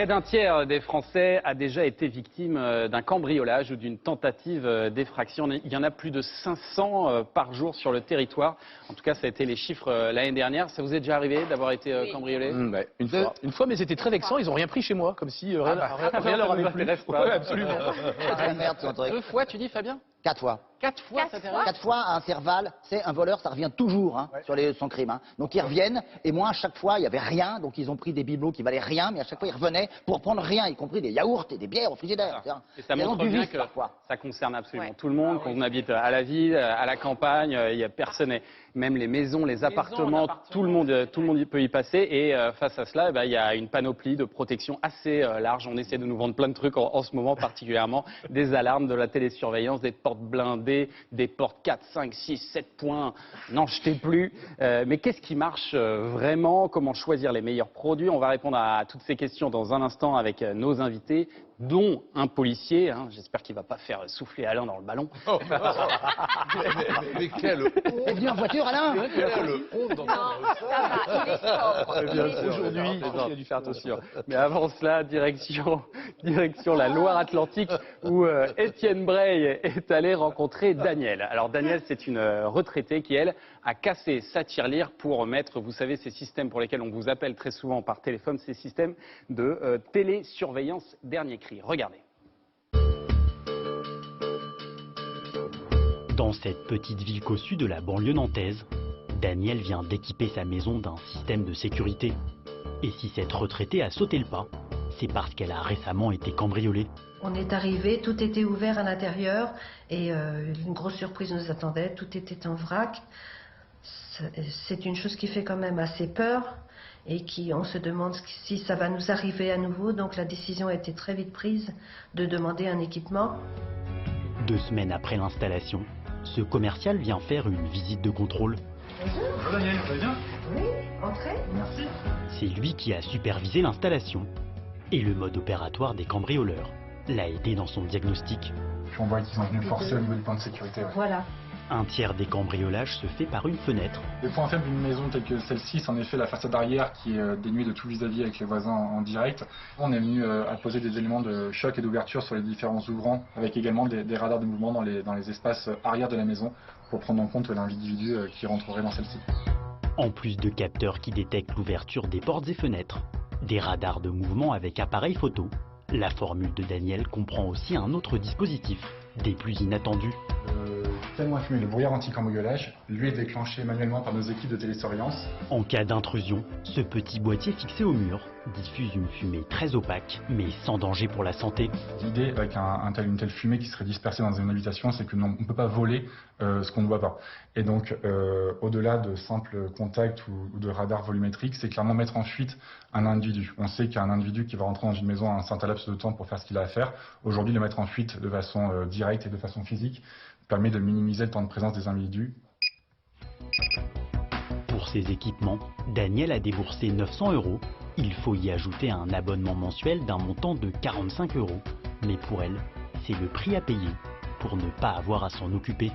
Près d'un tiers des Français a déjà été victime d'un cambriolage ou d'une tentative d'effraction. Il y en a plus de 500 par jour sur le territoire. En tout cas, ça a été les chiffres l'année dernière. Ça vous est déjà arrivé d'avoir été cambriolé? Une fois, mais c'était très vexant. Ils n'ont rien pris chez moi, comme si rien leur avait plu. Ouais, absolument. Deux fois, tu dis, Fabien? 4 fois. 4 fois, ça t'arrive? 4 fois à intervalle, c'est un voleur, ça revient toujours sur son crime. Donc ils reviennent, et moi à chaque fois il n'y avait rien, donc ils ont pris des bibelots qui valaient rien, mais à chaque fois ils revenaient pour prendre rien, y compris des yaourts et des bières au frigidaire. Et ça montre bien que ça concerne absolument tout le monde, qu'on habite à la ville, à la campagne, il y a personne, même les maisons, les appartements, tout le monde peut y passer. Et face à cela, il y a une panoplie de protection assez large. On essaie de nous vendre plein de trucs en ce moment, particulièrement des alarmes, de la télésurveillance, des portes blindées, des portes 4, 5, 6, 7 points, n'en jetez plus. Mais qu'est-ce qui marche vraiment? Comment choisir les meilleurs produits? On va répondre à toutes ces questions dans un instant avec nos invités, dont un policier. J'espère qu'il ne va pas faire souffler Alain dans le ballon. Mais quel honte! T'es venu en voiture, Alain? Quelle honte d'entendre ça! Aujourd'hui, il a dû faire attention. Mais avant cela, direction la Loire-Atlantique, où Étienne Brey est allé rencontrer Danielle. Alors Danielle, c'est une retraitée qui, elle, a cassé sa tirelire pour mettre, vous savez, ces systèmes pour lesquels on vous appelle très souvent par téléphone, ces systèmes de télésurveillance dernier cri. Regardez. Dans cette petite ville cossue de la banlieue nantaise, Danielle vient d'équiper sa maison d'un système de sécurité. Et si cette retraitée a sauté le pas, c'est parce qu'elle a récemment été cambriolée. On est arrivé, tout était ouvert à l'intérieur et une grosse surprise nous attendait, tout était en vrac. C'est une chose qui fait quand même assez peur et on se demande si ça va nous arriver à nouveau. Donc la décision a été très vite prise de demander un équipement. 2 semaines après l'installation, ce commercial vient faire une visite de contrôle. Bonjour Daniel, vous allez bien? Oui, entrez. Merci. C'est lui qui a supervisé l'installation et le mode opératoire des cambrioleurs l'a aidé dans son diagnostic. Puis on voit qu'ils sont venus forcer au niveau du point de sécurité. Ouais. Voilà. Un tiers des cambriolages se fait par une fenêtre. Le point faible d'une maison telle que celle-ci, c'est en effet la façade arrière qui est dénuée de tout vis-à-vis avec les voisins en direct. On est venu à poser des éléments de choc et d'ouverture sur les différents ouvrants, avec également des radars de mouvement dans les espaces arrière de la maison pour prendre en compte l'individu qui rentrerait dans celle-ci. En plus de capteurs qui détectent l'ouverture des portes et fenêtres, des radars de mouvement avec appareil photo, la formule de Daniel comprend aussi un autre dispositif, des plus inattendus. Tellement à fumer, le brouillard anti-cambriolage, lui est déclenché manuellement par nos équipes de télésurveillance. En cas d'intrusion, ce petit boîtier fixé au mur diffuse une fumée très opaque, mais sans danger pour la santé. L'idée avec une telle fumée qui serait dispersée dans une habitation, c'est qu'on ne peut pas voler ce qu'on ne voit pas. Et donc, au-delà de simples contacts ou de radars volumétriques, c'est clairement mettre en fuite un individu. On sait qu'il y a un individu qui va rentrer dans une maison à un certain laps de temps pour faire ce qu'il a à faire. Aujourd'hui, le mettre en fuite de façon directe et de façon physique permet de minimiser le temps de présence des individus. Pour ces équipements, Daniel a déboursé 900 €. Il faut y ajouter un abonnement mensuel d'un montant de 45 €. Mais pour elle, c'est le prix à payer pour ne pas avoir à s'en occuper.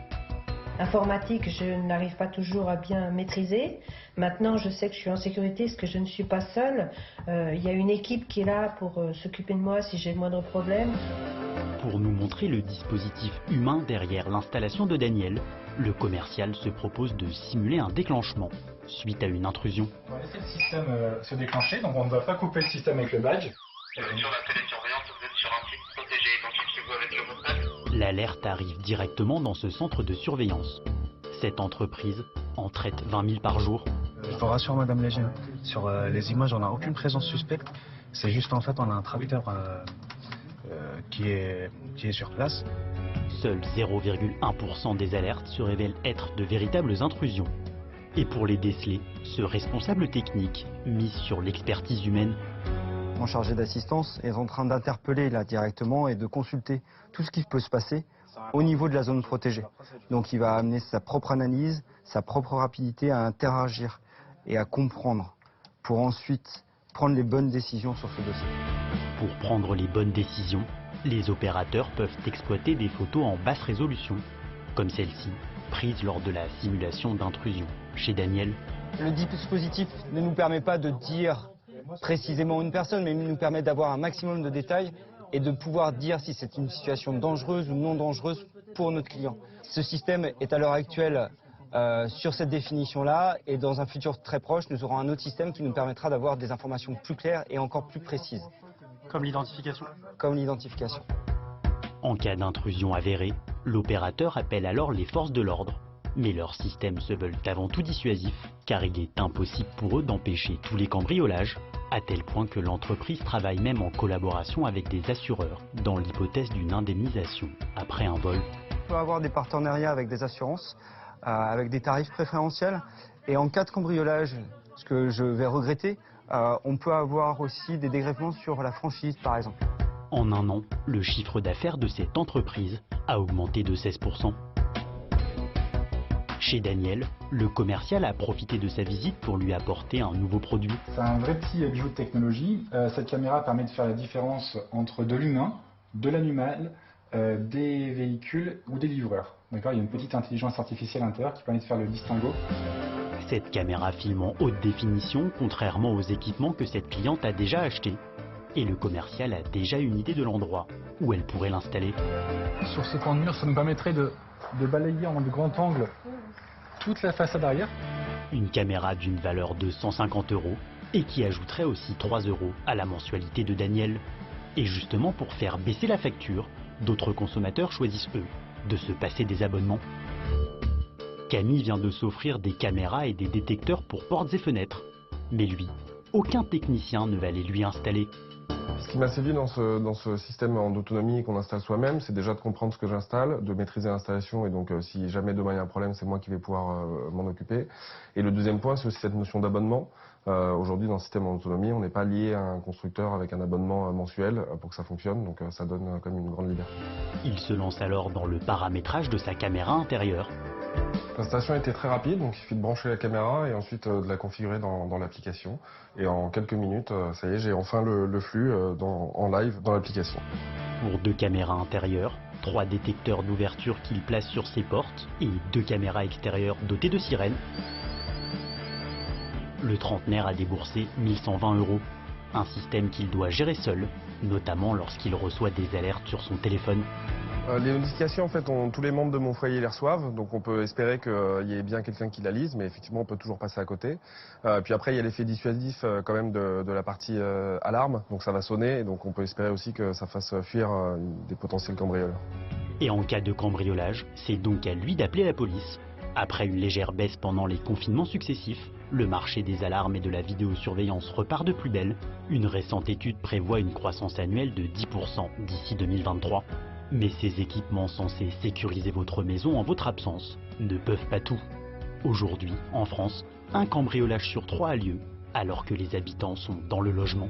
Informatique, je n'arrive pas toujours à bien maîtriser. Maintenant, je sais que je suis en sécurité, parce que je ne suis pas seule. Il y a une équipe qui est là pour s'occuper de moi si j'ai le moindre problème. Pour nous montrer le dispositif humain derrière l'installation de Daniel, le commercial se propose de simuler un déclenchement suite à une intrusion. On va laisser le système se déclencher, donc on ne va pas couper le système avec le badge. Sur la télésurveillance, vous êtes sur un site protégé, identifiez-vous avec le mot de passe. L'alerte arrive directement dans ce centre de surveillance. Cette entreprise en traite 20 000 par jour. Je vous rassure Madame Léger, sur les images on n'a aucune présence suspecte, c'est juste en fait on a un tracteur qui est sur place. Seuls 0,1% des alertes se révèlent être de véritables intrusions. Et pour les déceler, ce responsable technique mise sur l'expertise humaine. Mon chargé d'assistance est en train d'interpeller là directement et de consulter tout ce qui peut se passer au niveau de la zone protégée. Donc il va amener sa propre analyse, sa propre rapidité à interagir et à comprendre pour ensuite prendre les bonnes décisions sur ce dossier. Pour prendre les bonnes décisions, les opérateurs peuvent exploiter des photos en basse résolution, comme celle-ci, prise lors de la simulation d'intrusion. Chez Daniel, le dispositif ne nous permet pas de dire précisément une personne, mais nous permet d'avoir un maximum de détails et de pouvoir dire si c'est une situation dangereuse ou non dangereuse pour notre client. Ce système est à l'heure actuelle sur cette définition-là, et dans un futur très proche, nous aurons un autre système qui nous permettra d'avoir des informations plus claires et encore plus précises. Comme l'identification. Comme l'identification. En cas d'intrusion avérée, l'opérateur appelle alors les forces de l'ordre. Mais leurs systèmes se veulent avant tout dissuasifs, car il est impossible pour eux d'empêcher tous les cambriolages, à tel point que l'entreprise travaille même en collaboration avec des assureurs, dans l'hypothèse d'une indemnisation après un vol. On peut avoir des partenariats avec des assurances, avec des tarifs préférentiels, et en cas de cambriolage, ce que je vais regretter, on peut avoir aussi des dégrèvements sur la franchise par exemple. En un an, le chiffre d'affaires de cette entreprise a augmenté de 16%. Chez Daniel, le commercial a profité de sa visite pour lui apporter un nouveau produit. C'est un vrai petit bijou de technologie. Cette caméra permet de faire la différence entre de l'humain, de l'animal, des véhicules ou des livreurs. D'accord ? Il y a une petite intelligence artificielle à l'intérieur qui permet de faire le distinguo. Cette caméra filme en haute définition, contrairement aux équipements que cette cliente a déjà achetés. Et le commercial a déjà une idée de l'endroit où elle pourrait l'installer. Sur ce coin de mur, ça nous permettrait de balayer en de grand angle toute la façade arrière. Une caméra d'une valeur de 150 € et qui ajouterait aussi 3 € à la mensualité de Daniel. Et justement pour faire baisser la facture, d'autres consommateurs choisissent eux de se passer des abonnements. Camille vient de s'offrir des caméras et des détecteurs pour portes et fenêtres. Mais lui, aucun technicien ne va les lui installer. Ce qui m'a séduit dans ce système en autonomie qu'on installe soi-même, c'est déjà de comprendre ce que j'installe, de maîtriser l'installation, et donc si jamais demain il y a un problème, c'est moi qui vais pouvoir m'en occuper. Et le deuxième point, c'est aussi cette notion d'abonnement. Aujourd'hui, dans le système en autonomie, on n'est pas lié à un constructeur avec un abonnement mensuel pour que ça fonctionne, donc ça donne quand même une grande liberté. Il se lance alors dans le paramétrage de sa caméra intérieure. L'installation était très rapide, donc il suffit de brancher la caméra et ensuite de la configurer dans l'application. Et en quelques minutes, ça y est, j'ai enfin le flux en live dans l'application. Pour 2 caméras intérieures, 3 détecteurs d'ouverture qu'il place sur ses portes et 2 caméras extérieures dotées de sirènes, le trentenaire a déboursé 1120 €. Un système qu'il doit gérer seul, notamment lorsqu'il reçoit des alertes sur son téléphone. Les notifications, en fait, tous les membres de mon foyer les reçoivent, donc on peut espérer qu'il y ait bien quelqu'un qui la lise, mais effectivement, on peut toujours passer à côté. Puis après, il y a l'effet dissuasif quand même de la partie alarme, donc ça va sonner, et donc on peut espérer aussi que ça fasse fuir des potentiels cambrioleurs. Et en cas de cambriolage, c'est donc à lui d'appeler la police. Après une légère baisse pendant les confinements successifs, le marché des alarmes et de la vidéosurveillance repart de plus belle. Une récente étude prévoit une croissance annuelle de 10% d'ici 2023. Mais ces équipements censés sécuriser votre maison en votre absence ne peuvent pas tout. Aujourd'hui, en France, un cambriolage sur 3 a lieu, alors que les habitants sont dans le logement.